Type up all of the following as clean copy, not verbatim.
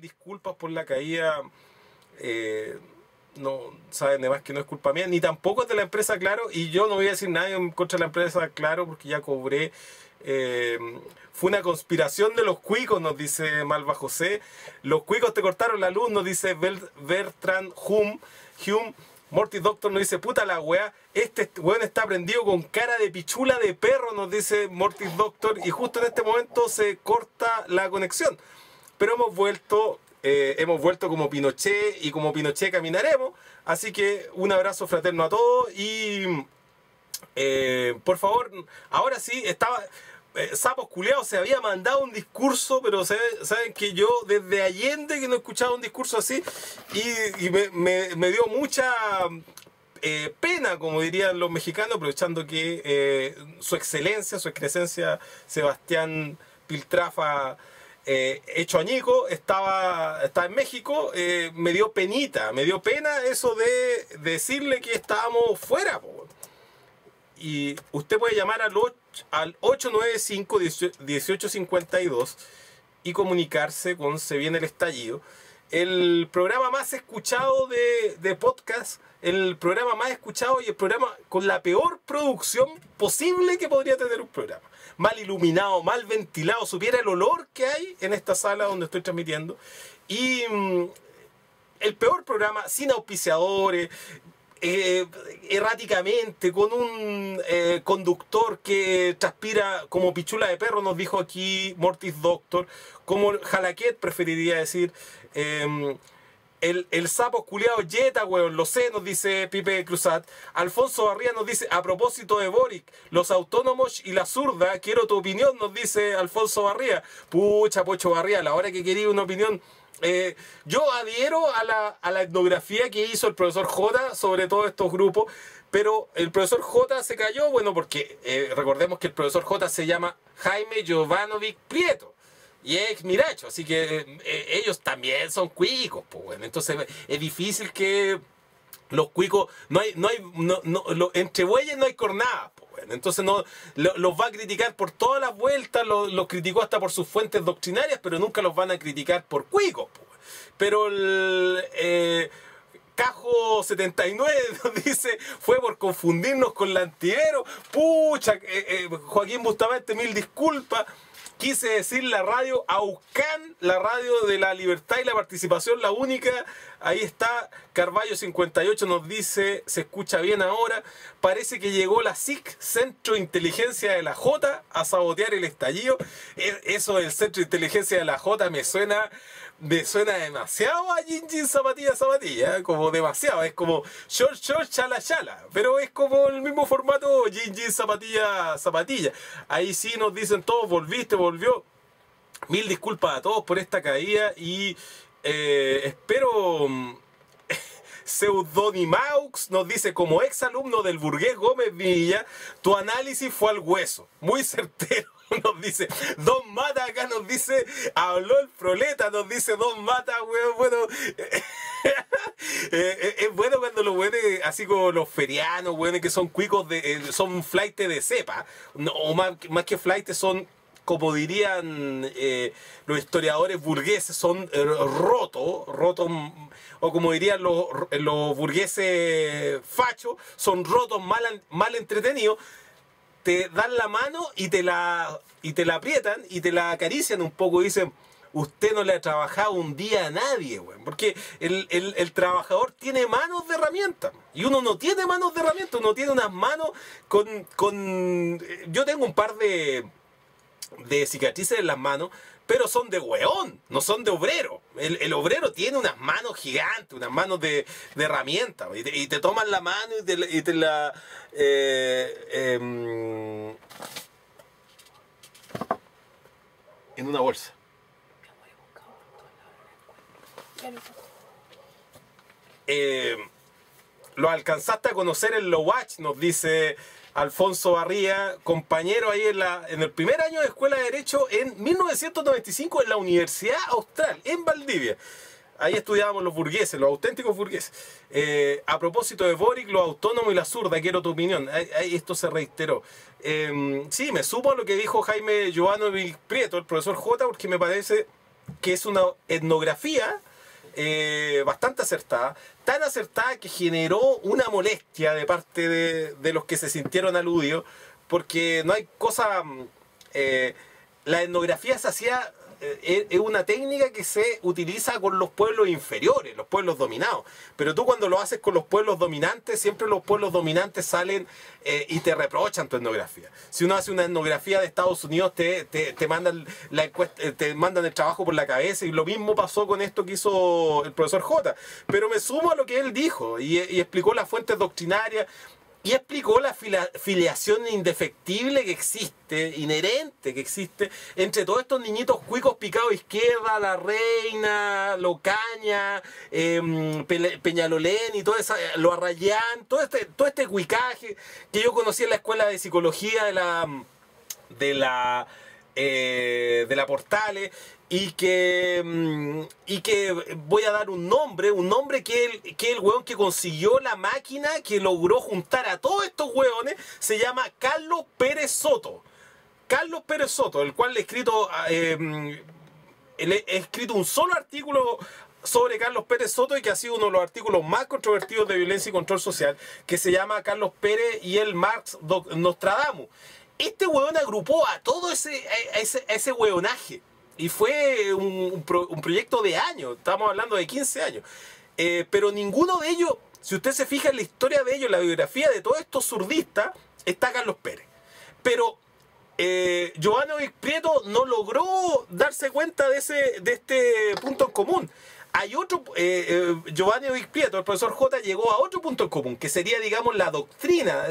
disculpas por la caída. No saben además que no es culpa mía, ni tampoco es de la empresa Claro, y yo no voy a decir nada en contra de la empresa Claro porque ya cobré. Fue una conspiración de los cuicos, nos dice Malva José. Los cuicos te cortaron la luz, nos dice Bertrand Hume. Mortis Doctor nos dice, puta la weá, este weón está prendido con cara de pichula de perro, nos dice Mortis Doctor, y justo en este momento se corta la conexión. Pero hemos vuelto como Pinochet, y como Pinochet caminaremos. Así que un abrazo fraterno a todos, y por favor, ahora sí, Sapos Culeados se había mandado un discurso, pero saben que yo desde Allende que no he escuchado un discurso así, y me dio mucha pena, como dirían los mexicanos, aprovechando que su excelencia, su excrescencia Sebastián Piltrafa hecho añico, estaba en México. Me dio pena eso de decirle que estábamos fuera, po. Y usted puede llamar al 895-1852 y comunicarse con Se Viene el Estallido, el programa más escuchado de podcast, el programa más escuchado y el programa con la peor producción posible que podría tener un programa. Mal iluminado, mal ventilado, supiera el olor que hay en esta sala donde estoy transmitiendo. Y el peor programa, sin auspiciadores, erráticamente, con un conductor que transpira como pichula de perro, nos dijo aquí Mortis Doctor, como Jalaquet preferiría decir. El sapo culiado Jetta, weón, lo sé, nos dice Pipe Cruzat. Alfonso Barría nos dice, a propósito de Boric, los autónomos y la zurda, quiero tu opinión, nos dice Alfonso Barría. Pucha, Pocho Barría, a la hora que quería una opinión. Yo adhiero a la etnografía que hizo el profesor J sobre todos estos grupos, pero el profesor J se cayó, bueno, porque recordemos que el profesor J se llama Jaime Jovanovic Prieto y es miracho, así que ellos también son cuicos, pues bueno, entonces es difícil que los cuicos, entre bueyes no hay cornadas, pues bueno, entonces los va a criticar por todas las vueltas, los criticó hasta por sus fuentes doctrinarias, pero nunca los van a criticar por cuicos, pues. Pero Cajo 79 nos dice, fue por confundirnos con la Antivero. Pucha, Joaquín Bustamante, mil disculpas. Quise decir la radio Aucán, la radio de la libertad y la participación, la única. Ahí está. Carballo 58 nos dice, se escucha bien ahora. Parece que llegó la SIC, Centro de Inteligencia de la J, a sabotear el estallido. Eso del Centro de Inteligencia de la J me suena demasiado a Jin Jin Zapatilla, como demasiado. Es como short chala chala, pero es como el mismo formato Jin Jin Zapatilla. Ahí sí nos dicen todos, volvió. Mil disculpas a todos por esta caída y espero. Pseudonimaux nos dice, como ex alumno del Burgués Gómez Villa, tu análisis fue al hueso, muy certero. Nos dice Don Mata, acá nos dice, habló el proleta, nos dice Don Mata, weón. Bueno, es bueno cuando los weones, así como los ferianos, weones que son cuicos, son flaites de cepa, no, o más que flaites, son, como dirían los historiadores burgueses, son rotos, o como dirían los burgueses fachos, son rotos, mal entretenidos. Te dan la mano y te la aprietan y te la acarician un poco y dicen, usted no le ha trabajado un día a nadie, güey. Porque el trabajador tiene manos de herramienta y uno no tiene manos de herramienta, uno tiene unas manos con... Yo tengo un par de cicatrices en las manos, pero son de weón, no son de obrero. El obrero tiene unas manos gigantes, unas manos de herramienta, y te toman la mano y te la... en una bolsa. Lo alcanzaste a conocer en Lowatch, nos dice Alfonso Barría, compañero ahí en el primer año de Escuela de Derecho en 1995 en la Universidad Austral, en Valdivia. Ahí estudiábamos los burgueses, los auténticos burgueses. A propósito de Boric, los autónomos y la zurda, quiero tu opinión. Esto se reiteró. Sí, me supo lo que dijo Jaime Jovanovic Prieto, el profesor J, porque me parece que es una etnografía bastante acertada, tan acertada que generó una molestia de parte de los que se sintieron aludidos, porque no hay cosa... la etnografía se hacía... es una técnica que se utiliza con los pueblos inferiores, los pueblos dominados. Pero tú cuando lo haces con los pueblos dominantes, siempre los pueblos dominantes salen y te reprochan tu etnografía. Si uno hace una etnografía de Estados Unidos, te mandan la encuesta, te mandan el trabajo por la cabeza, y lo mismo pasó con esto que hizo el profesor J. Pero me sumo a lo que él dijo y explicó las fuentes doctrinarias. Y explicó la filiación indefectible que existe, inherente que existe, entre todos estos niñitos cuicos picados izquierda, La Reina, Locaña, Peñalolén y todo eso, lo Arrayán, todo este cuicaje que yo conocí en la escuela de psicología de la Portales, y que voy a dar un nombre que el hueón que consiguió la máquina que logró juntar a todos estos hueones se llama Carlos Pérez Soto. Carlos Pérez Soto, el cual he escrito un solo artículo sobre Carlos Pérez Soto, y que ha sido uno de los artículos más controvertidos de violencia y control social, que se llama Carlos Pérez y el Marx Nostradamus. Este hueón agrupó a todo ese hueonaje. Y fue un proyecto de años, estamos hablando de 15 años. Pero ninguno de ellos, si usted se fija en la historia de ellos, la biografía de todos estos zurdistas, está Carlos Pérez. Pero Giovanni Prieto no logró darse cuenta de este punto en común. Hay otro, Giovanni Prieto, el profesor J, llegó a otro punto en común, que sería, digamos, la doctrina,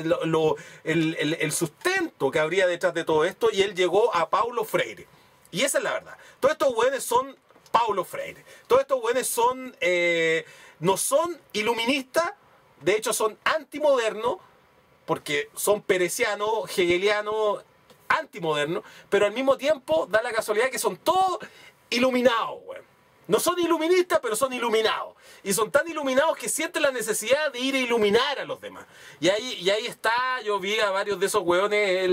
el sustento que habría detrás de todo esto, y él llegó a Paulo Freire. Y esa es la verdad. Todos estos güeyes son Paulo Freire. Todos estos güeyes son, no son iluministas, de hecho son antimodernos, porque son perecianos, hegelianos, antimodernos, pero al mismo tiempo da la casualidad que son todos iluminados, güey. No son iluministas, pero son iluminados. Y son tan iluminados que sienten la necesidad de ir a iluminar a los demás. Y ahí está, yo vi a varios de esos güeyes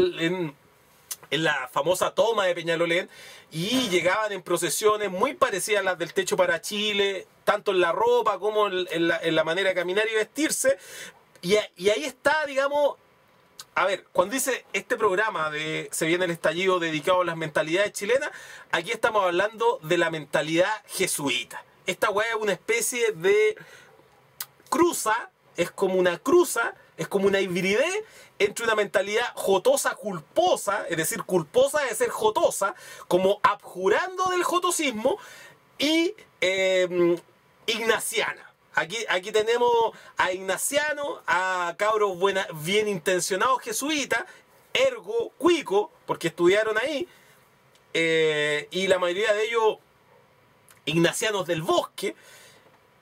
en la famosa toma de Peñalolén, y llegaban en procesiones muy parecidas a las del Techo para Chile, tanto en la ropa como en la manera de caminar y vestirse. Y ahí está, digamos, a ver, cuando dice este programa de Se viene el estallido dedicado a las mentalidades chilenas, aquí estamos hablando de la mentalidad jesuita. Esta weá es una especie de cruza, es como una hibridez entre una mentalidad jotosa culposa, es decir, culposa de ser jotosa, como abjurando del jotosismo, y ignaciana. Aquí tenemos a ignaciano, a cabros bien intencionados jesuitas, ergo cuico, porque estudiaron ahí, y la mayoría de ellos ignacianos del bosque.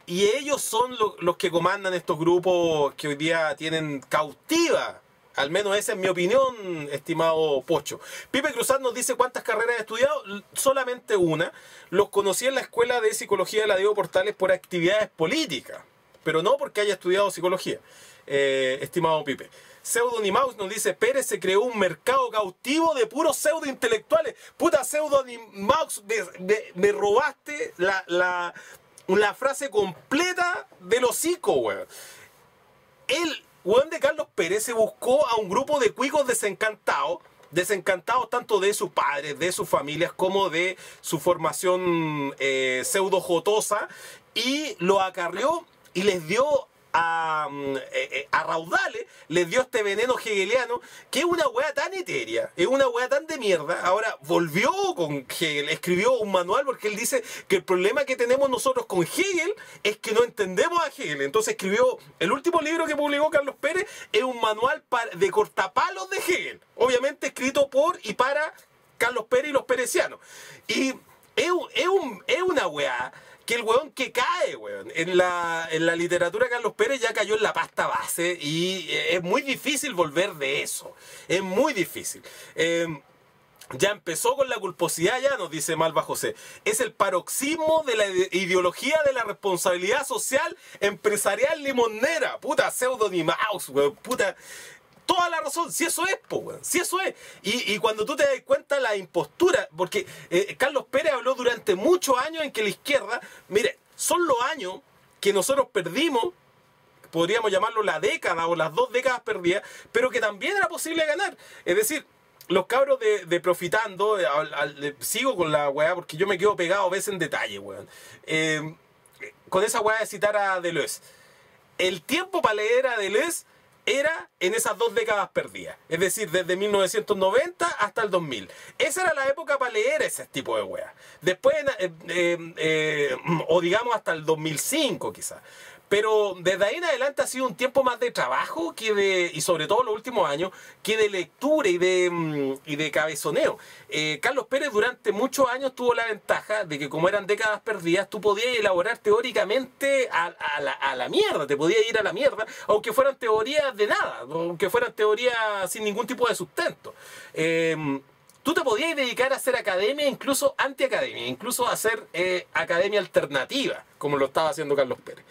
Y ellos son los que comandan estos grupos que hoy día tienen cautiva. Al menos esa es mi opinión, estimado Pocho. Pipe Cruzat nos dice cuántas carreras he estudiado. Solamente una. Los conocí en la Escuela de Psicología de la Diego Portales por actividades políticas, pero no porque haya estudiado psicología, estimado Pipe. Pseudonimaus nos dice: Pérez se creó un mercado cautivo de puros pseudo intelectuales. Puta, Pseudonimaus, me robaste la frase completa del hocico, weón. El weón de Carlos Pérez se buscó a un grupo de cuicos desencantados tanto de sus padres, de sus familias, como de su formación pseudo-jotosa, y lo acarreó y les dio a raudales, les dio este veneno hegeliano, que es una weá tan etérea, es una weá tan de mierda. Ahora volvió con Hegel, escribió un manual, porque él dice que el problema que tenemos nosotros con Hegel es que no entendemos a Hegel. Entonces escribió el último libro que publicó Carlos Pérez, es un manual de cortapalos de Hegel, obviamente escrito por y para Carlos Pérez y los perecianos. Y es una weá que el weón que cae, weón, en la literatura de Carlos Pérez ya cayó en la pasta base, y es muy difícil volver de eso. Es muy difícil. Ya empezó con la culposidad, ya nos dice Malva José. Es el paroxismo de la ideología de la responsabilidad social empresarial limonera. Puta, Pseudonimaus, weón. Puta. toda la razón, si eso es, po, weón, si eso es. Y cuando tú te das cuenta la impostura, porque Carlos Pérez habló durante muchos años en que la izquierda, mire, son los años que nosotros perdimos, podríamos llamarlo la década o las 2 décadas perdidas, pero que también era posible ganar. Es decir, los cabros de Profitando, sigo con la weá porque yo me quedo pegado a veces en detalle, weón. Con esa weá de citar a Deleuze. El tiempo para leer a Deleuze era en esas 2 décadas perdidas. Es decir, desde 1990 hasta el 2000. Esa era la época para leer ese tipo de weá. Después, o digamos hasta el 2005 quizás. Pero desde ahí en adelante ha sido un tiempo más de trabajo y sobre todo los últimos años, que de lectura y de cabezoneo. Carlos Pérez durante muchos años tuvo la ventaja de que como eran décadas perdidas, tú podías elaborar teóricamente a la mierda, te podías ir a la mierda, aunque fueran teorías de nada, aunque fueran teorías sin ningún tipo de sustento. Tú te podías dedicar a hacer academia, incluso antiacademia, incluso a hacer academia alternativa, como lo estaba haciendo Carlos Pérez.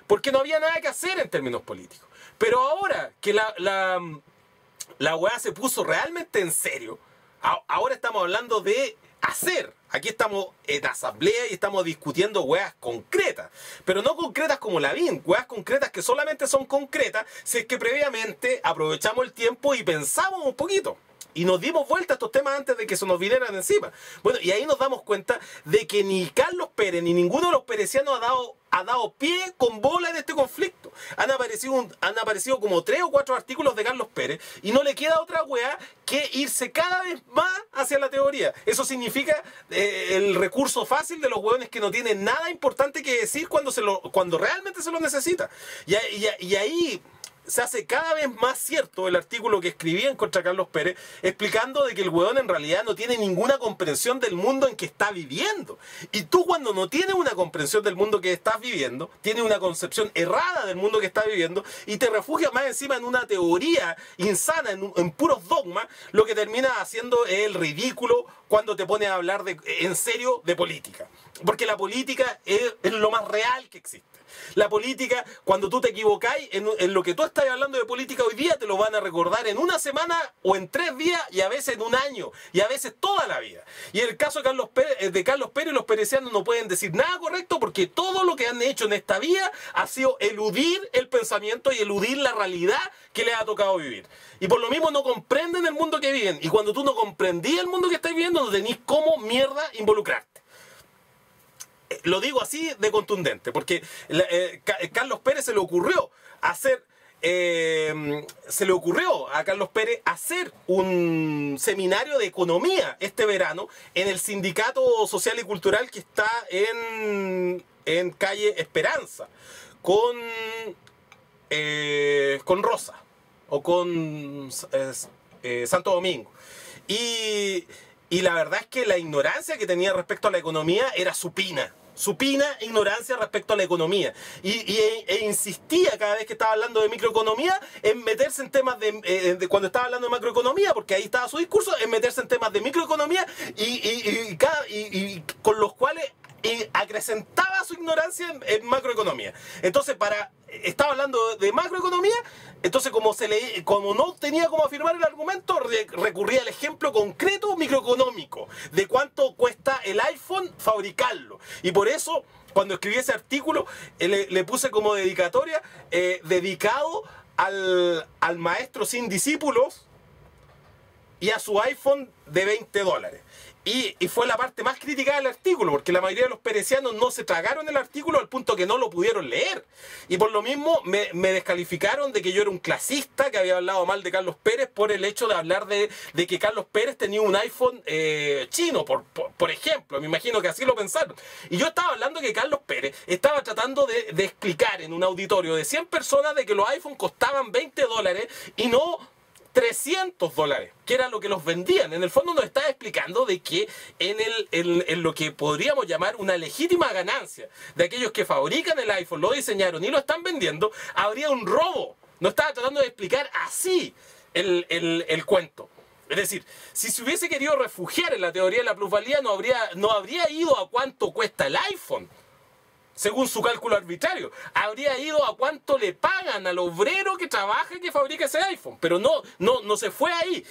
Porque no había nada que hacer en términos políticos. Pero ahora que la weá se puso realmente en serio, ahora estamos hablando de hacer. Aquí estamos en asamblea y estamos discutiendo weas concretas. Pero no concretas como Lavín, weas concretas que solamente son concretas si es que previamente aprovechamos el tiempo y pensamos un poquito. Y nos dimos vuelta a estos temas antes de que se nos vinieran encima. Bueno, y ahí nos damos cuenta de que ni Carlos Pérez ni ninguno de los perecianos ha dado pie con bola en este conflicto. Han aparecido como 3 o 4 artículos de Carlos Pérez y no le queda otra weá que irse cada vez más hacia la teoría. Eso significa el recurso fácil de los hueones que no tienen nada importante que decir cuando realmente se lo necesita. Y ahí se hace cada vez más cierto el artículo que escribían contra Carlos Pérez, explicando de que el hueón en realidad no tiene ninguna comprensión del mundo en que está viviendo. Y tú, cuando no tienes una comprensión del mundo que estás viviendo, tienes una concepción errada del mundo que estás viviendo y te refugias más encima en una teoría insana, en puros dogmas, lo que termina haciendo es el ridículo cuando te pones a hablar en serio de política. Porque la política es lo más real que existe. La política, cuando tú te equivocáis en lo que tú estás hablando de política hoy día, te lo van a recordar en una semana o en 3 días y a veces en un año y a veces toda la vida. Y en el caso de Carlos Pérez, los perecianos no pueden decir nada correcto porque todo lo que han hecho en esta vida ha sido eludir el pensamiento y eludir la realidad que les ha tocado vivir. Y por lo mismo no comprenden el mundo que viven. Y cuando tú no comprendís el mundo que estás viviendo, no tenés cómo mierda involucrarte. Lo digo así de contundente, porque Carlos Pérez se le ocurrió a Carlos Pérez hacer un seminario de economía este verano en el Sindicato Social y Cultural que está en calle Esperanza, con Rosa o con Santo Domingo. Y la verdad es que la ignorancia que tenía respecto a la economía era supina ignorancia respecto a la economía. E insistía cada vez que estaba hablando de microeconomía en meterse en temas cuando estaba hablando de macroeconomía, porque ahí estaba su discurso, en meterse en temas de microeconomía y con los cuales acrecentaba su ignorancia en macroeconomía. Entonces, estaba hablando de macroeconomía, entonces como no tenía cómo afirmar el argumento, recurría al ejemplo concreto microeconómico de cuánto cuesta el iPhone fabricarlo. Y por eso, cuando escribí ese artículo, le puse como dedicatoria, dedicado al maestro sin discípulos y a su iPhone de $20. Y fue la parte más crítica del artículo, porque la mayoría de los perecianos no se tragaron el artículo al punto que no lo pudieron leer. Y por lo mismo me descalificaron de que yo era un clasista, que había hablado mal de Carlos Pérez por el hecho de hablar de que Carlos Pérez tenía un iPhone chino, por ejemplo. Me imagino que así lo pensaron. Y yo estaba hablando que Carlos Pérez estaba tratando de explicar en un auditorio de 100 personas de que los iPhones costaban $20 y no $300, que era lo que los vendían. En el fondo nos está explicando de que en lo que podríamos llamar una legítima ganancia de aquellos que fabrican el iPhone, lo diseñaron y lo están vendiendo, habría un robo. No estaba tratando de explicar así el cuento. Es decir, si se hubiese querido refugiar en la teoría de la plusvalía, no habría ido a cuánto cuesta el iPhone, según su cálculo arbitrario. Habría ido a cuánto le pagan al obrero que trabaja y que fabrica ese iPhone. Pero no se fue ahí.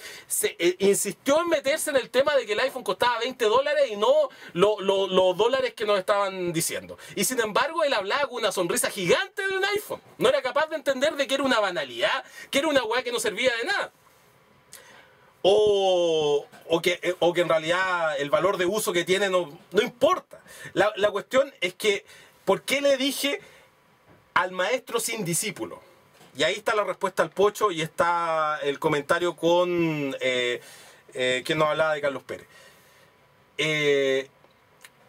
Insistió en meterse en el tema de que el iPhone costaba $20 y no los dólares que nos estaban diciendo. Y sin embargo, él hablaba con una sonrisa gigante de un iPhone. No era capaz de entender de que era una banalidad, que era una weá que no servía de nada. O que en realidad el valor de uso que tiene no importa. La cuestión es que, ¿por qué le dije al maestro sin discípulo? Y ahí está la respuesta al Pocho y está el comentario con quien nos hablaba de Carlos Pérez.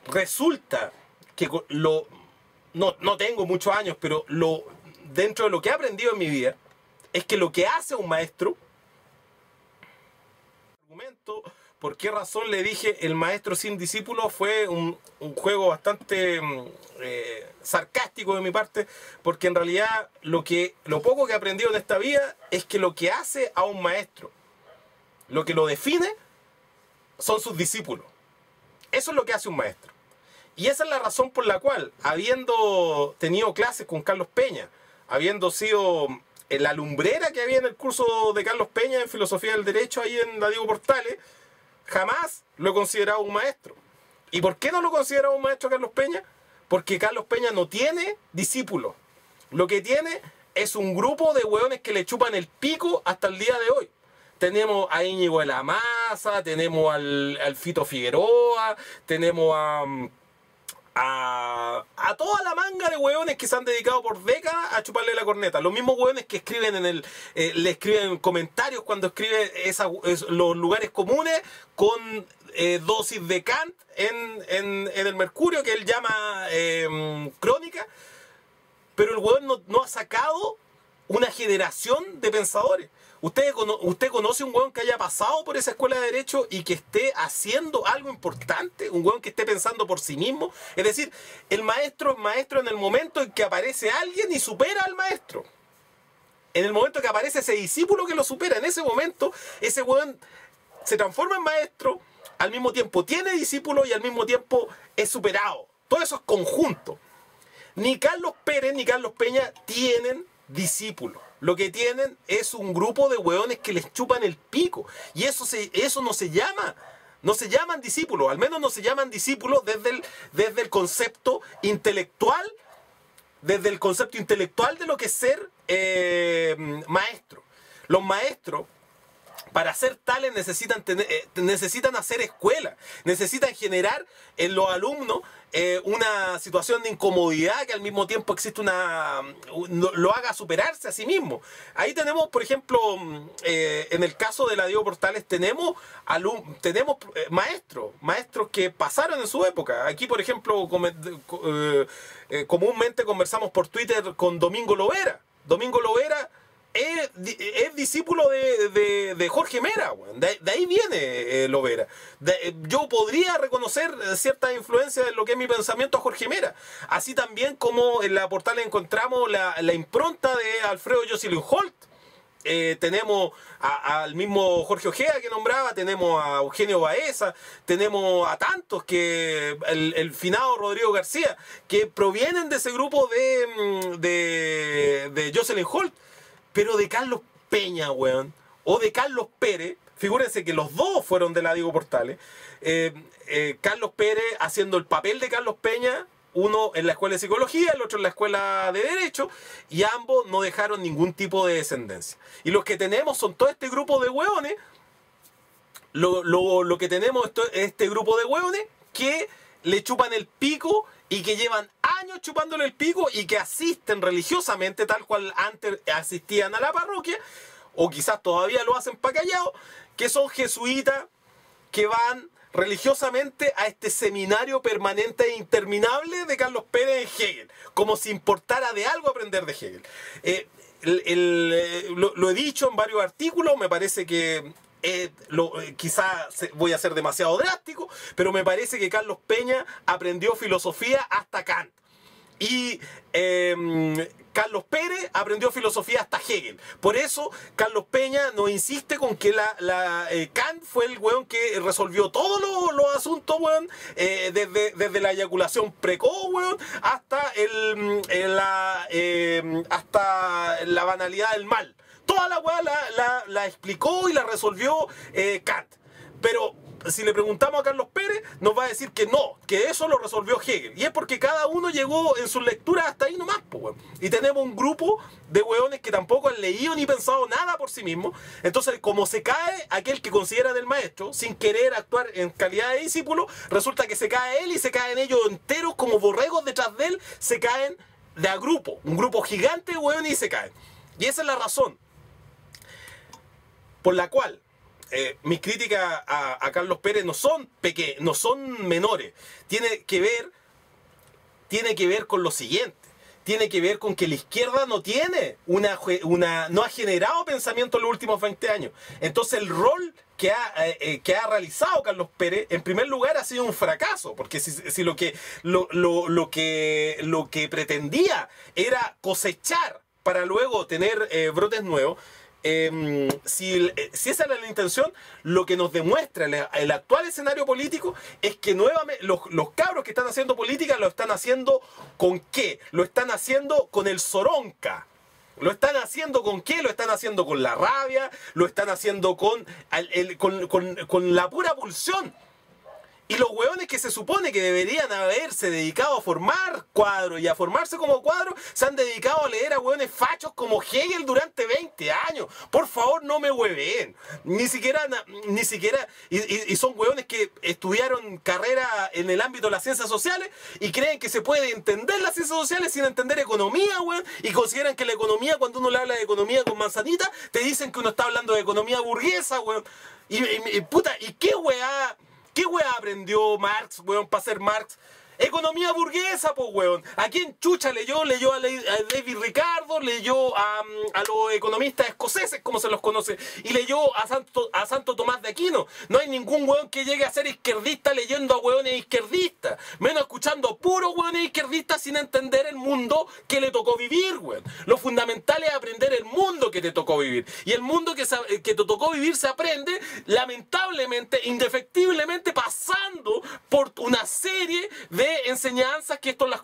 Resulta que no tengo muchos años, pero dentro de lo que he aprendido en mi vida es que lo que hace un maestro, por qué razón le dije el maestro sin discípulo, fue un juego bastante sarcástico de mi parte, porque en realidad lo poco que he aprendido en esta vida es que lo que hace a un maestro, lo que lo define, son sus discípulos. Eso es lo que hace un maestro. Y esa es la razón por la cual, habiendo tenido clases con Carlos Peña, habiendo sido la lumbrera que había en el curso de Carlos Peña en Filosofía del Derecho ahí en la Diego Portales, jamás lo he considerado un maestro. ¿Y por qué no lo consideraba un maestro Carlos Peña? Porque Carlos Peña no tiene discípulos. Lo que tiene es un grupo de hueones que le chupan el pico hasta el día de hoy. Tenemos a Íñigo de la Maza, tenemos al Fito Figueroa, tenemos a toda la manga de hueones que se han dedicado por décadas a chuparle la corneta. Los mismos hueones que escriben le escriben comentarios cuando escribe los lugares comunes con dosis de Kant en el Mercurio, que él llama crónica. Pero el hueón no ha sacado una generación de pensadores. ¿Usted conoce un hueón que haya pasado por esa escuela de Derecho y que esté haciendo algo importante? ¿Un hueón que esté pensando por sí mismo? Es decir, el maestro es maestro en el momento en que aparece alguien y supera al maestro. En el momento que aparece ese discípulo que lo supera, en ese momento, ese hueón se transforma en maestro, al mismo tiempo tiene discípulo y al mismo tiempo es superado. Todo eso es conjunto. Ni Carlos Pérez ni Carlos Peña tienen discípulos. Lo que tienen es un grupo de hueones que les chupan el pico. Y eso no se llaman discípulos. Al menos no se llaman discípulos desde el concepto intelectual. Desde el concepto intelectual de lo que es ser maestro. Los maestros, para ser tales, necesitan hacer escuela. Necesitan generar en los alumnos una situación de incomodidad que al mismo tiempo existe lo haga superarse a sí mismo. Ahí tenemos, por ejemplo, en el caso de la Diego Portales, tenemos maestros que pasaron en su época. Aquí, por ejemplo, comúnmente conversamos por Twitter con Domingo Lovera. Domingo Lovera es discípulo de Jorge Mera, de ahí viene Lovera. Yo podría reconocer cierta influencia de lo que es mi pensamiento a Jorge Mera. Así también como en la Portal encontramos la impronta de Alfredo Jocelyn Holt. Tenemos al mismo Jorge Ojeda que nombraba, tenemos a Eugenio Baeza, tenemos a tantos que el finado Rodrigo García, que provienen de ese grupo de Jocelyn Holt. Pero de Carlos Peña, weón, o de Carlos Pérez, figúrense que los dos fueron de la Diego Portales, Carlos Pérez haciendo el papel de Carlos Peña, uno en la escuela de psicología, el otro en la escuela de derecho, y ambos no dejaron ningún tipo de descendencia. Y los que tenemos son todo este grupo de hueones, lo que tenemos es este grupo de hueones que le chupan el pico y que llevan años chupándole el pico y que asisten religiosamente, tal cual antes asistían a la parroquia, o quizás todavía lo hacen pa' callado, que son jesuitas que van religiosamente a este seminario permanente e interminable de Carlos Pérez en Hegel, como si importara de algo aprender de Hegel. Lo he dicho en varios artículos, me parece que quizás voy a ser demasiado drástico, pero me parece que Carlos Peña aprendió filosofía hasta Kant. Y Carlos Pérez aprendió filosofía hasta Hegel. Por eso Carlos Peña nos insiste con que Kant fue el weón que resolvió todos los asuntos, weón, desde la eyaculación precoz, weón, hasta hasta la banalidad del mal. Toda la weá la explicó y la resolvió Kant. Pero si le preguntamos a Carlos Pérez, nos va a decir que no, que eso lo resolvió Hegel. Y es porque cada uno llegó en sus lecturas hasta ahí nomás, pues, weón. Y tenemos un grupo de weones que tampoco han leído ni pensado nada por sí mismos. Entonces, como se cae aquel que considera del maestro, sin querer actuar en calidad de discípulo, resulta que se cae él y se caen ellos enteros como borregos detrás de él, se caen de a grupo, un grupo gigante de weones y se caen. Y esa es la razón por la cual mis críticas a Carlos Pérez no son menores. Tiene que ver con lo siguiente. Tiene que ver con que la izquierda no tiene no ha generado pensamiento en los últimos 20 años. Entonces el rol que ha realizado Carlos Pérez, en primer lugar, ha sido un fracaso, porque si lo que pretendía era cosechar para luego tener brotes nuevos, si esa era la intención, lo que nos demuestra el actual escenario político es que nuevamente los cabros que están haciendo política lo están haciendo ¿con qué? Lo están haciendo con el soronca. ¿Lo están haciendo con qué? Lo están haciendo con la rabia, lo están haciendo con la pura pulsión. Y los hueones que se supone que deberían haberse dedicado a formar cuadros y a formarse como cuadros, se han dedicado a leer a hueones fachos como Hegel durante 20 años. Por favor, no me hueveen. Ni siquiera, y son hueones que estudiaron carrera en el ámbito de las ciencias sociales y creen que se puede entender las ciencias sociales sin entender economía, hueón. Y consideran que la economía, cuando uno le habla de economía con manzanita, te dicen que uno está hablando de economía burguesa, hueón. Puta, ¿y qué hueá? ¿Qué weá aprendió Marx, weón, para ser Marx? Economía burguesa, pues, weón. ¿A quién chucha leyó? Leyó a David Ricardo, leyó a los economistas escoceses, como se los conoce, y leyó a Santo Tomás de Aquino. No hay ningún weón que llegue a ser izquierdista leyendo a weones izquierdistas, menos escuchando puros weones izquierdistas sin entender el mundo que le tocó vivir, weón. Lo fundamental es aprender el mundo que te tocó vivir. Y el mundo que te tocó vivir se aprende, lamentablemente, indefectiblemente, pasando por una serie de enseñanzas que estos las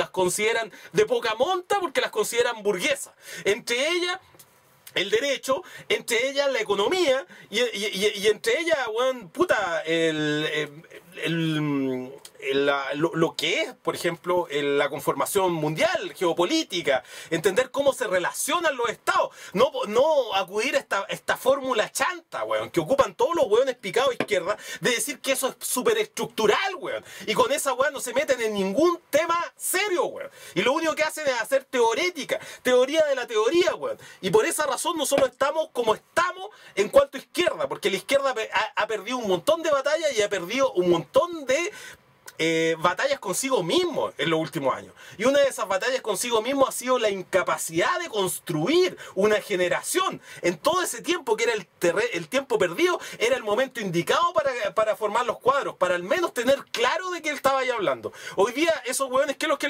consideran de poca monta porque las consideran burguesas. Entre ellas el derecho, entre ellas la economía y entre ellas, bueno, puta, lo que es, por ejemplo, la conformación mundial, geopolítica, entender cómo se relacionan los estados, no acudir a esta fórmula chanta, weón, que ocupan todos los weones picados a izquierda, de decir que eso es súper estructural, weón, y con esa weón no se meten en ningún tema serio, weón, y lo único que hacen es hacer teoría de la teoría, weón, y por esa razón nosotros estamos como estamos en cuanto a izquierda, porque la izquierda ha perdido un montón de batallas y ha perdido un montón de batallas consigo mismo en los últimos años. Y una de esas batallas consigo mismo ha sido la incapacidad de construir una generación. En todo ese tiempo que era el tiempo perdido, era el momento indicado para formar los cuadros, para al menos tener claro de qué él estaba ahí hablando. Hoy día esos hueones, ¿qué es lo que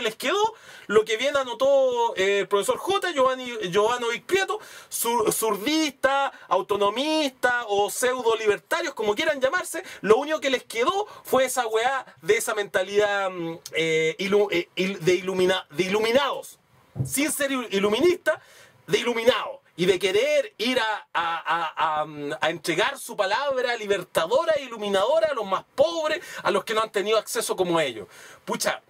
les quedó? Lo que bien anotó el profesor J. Jovanovic Prieto, zurdista, autonomista o pseudo libertarios, como quieran llamarse, lo único que les quedó fue esa weá de esa mentalidad de iluminados, sin ser iluminista, de iluminados, y de querer ir a entregar su palabra libertadora e iluminadora a los más pobres, a los que no han tenido acceso como ellos. Pucha,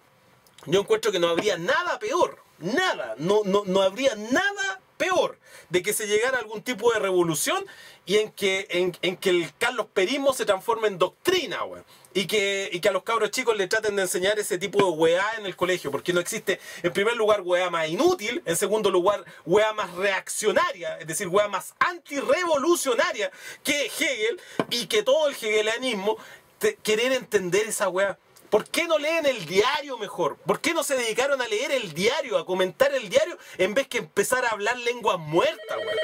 yo encuentro que no habría nada peor, no habría nada peor de que se llegara a algún tipo de revolución y en que el Carlos Perismo se transforme en doctrina, weón. Y que a los cabros chicos le traten de enseñar ese tipo de weá en el colegio, porque no existe, en primer lugar, weá más inútil, en segundo lugar, weá más reaccionaria, es decir, weá más antirrevolucionaria que Hegel, y que todo el hegelianismo, querer entender esa weá. ¿Por qué no leen el diario mejor? ¿Por qué no se dedicaron a leer el diario, a comentar el diario, en vez que empezar a hablar lenguas muertas, weón?